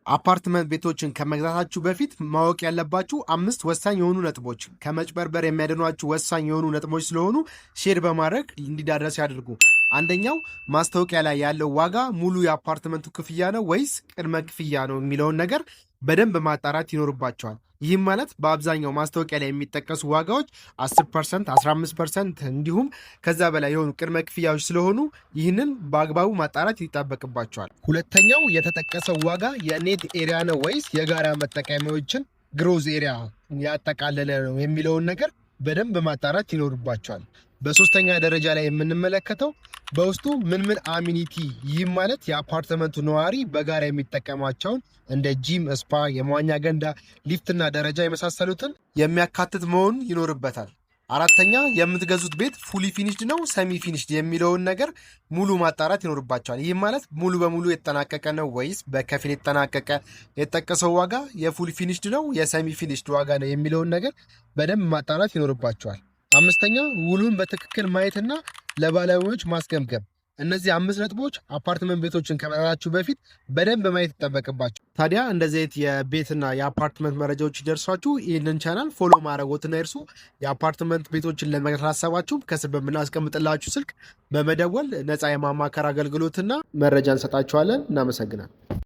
አፓርትመንት ቤቶችን ከመግዛታችሁ በፊት ማወቅ ያለባችሁ 5 ወሳኝ የሆኑ ነጥቦች ከመጭበርበር የሚያድኗችሁ ወሳኝ የሆኑ ነጥቦች ስለሆኑ ሼር በማድረግ እንዲዳረስ ያድርጉ። አንደኛው ማስታወቂያ ላይ ያለው ዋጋ ሙሉ የአፓርትመንቱ ክፍያ ነው ወይስ ቅድመ ክፍያ ነው የሚለውን ነገር በደንብ ማጣራት ይኖርባቸዋል። ይህም ማለት በአብዛኛው ማስታወቂያ ላይ የሚጠቀሱ ዋጋዎች 10%፣ 15% እንዲሁም ከዛ በላይ የሆኑ ቅድመ ክፍያዎች ስለሆኑ ይህንን በአግባቡ ማጣራት ይጠበቅባቸዋል። ሁለተኛው የተጠቀሰው ዋጋ የኔት ኤሪያ ነው ወይስ የጋራ መጠቀሚያዎችን ግሮዝ ኤሪያ ያጠቃለለ ነው የሚለውን ነገር በደንብ ማጣራት ይኖርባቸዋል። በሶስተኛ ደረጃ ላይ የምንመለከተው በውስጡ ምን አሚኒቲ ይህም ማለት የአፓርትመንቱ ነዋሪ በጋራ የሚጠቀማቸውን እንደ ጂም፣ ስፓ፣ የመዋኛ ገንዳ፣ ሊፍትና ደረጃ የመሳሰሉትን የሚያካትት መሆኑን ይኖርበታል። አራተኛ የምትገዙት ቤት ፉሊ ፊኒሽድ ነው ሰሚ ፊኒሽድ የሚለውን ነገር ሙሉ ማጣራት ይኖርባቸዋል። ይህም ማለት ሙሉ በሙሉ የተጠናቀቀ ነው ወይስ በከፊል የተጠናቀቀ፣ የተጠቀሰው ዋጋ የፉሊ ፊኒሽድ ነው የሰሚ ፊኒሽድ ዋጋ ነው የሚለውን ነገር በደንብ ማጣራት ይኖርባቸዋል። አምስተኛ ውሉን በትክክል ማየትና ለባለሙያዎች ማስገምገም። እነዚህ 5 ነጥቦች አፓርትመንት ቤቶችን ከመግዛታችሁ በፊት በደንብ ማየት ይጠበቅባችሁ። ታዲያ እንደዚህ አይነት የቤትና የአፓርትመንት መረጃዎች ይደርሷችሁ ይህንን ቻናል ፎሎ ማድረጎትና ይርሱ። የአፓርትመንት ቤቶችን ለመግዛት ሀሳባችሁ ከስር በምናስቀምጥላችሁ ስልክ በመደወል ነፃ የማማከር አገልግሎትና መረጃ እንሰጣችኋለን። እናመሰግናል።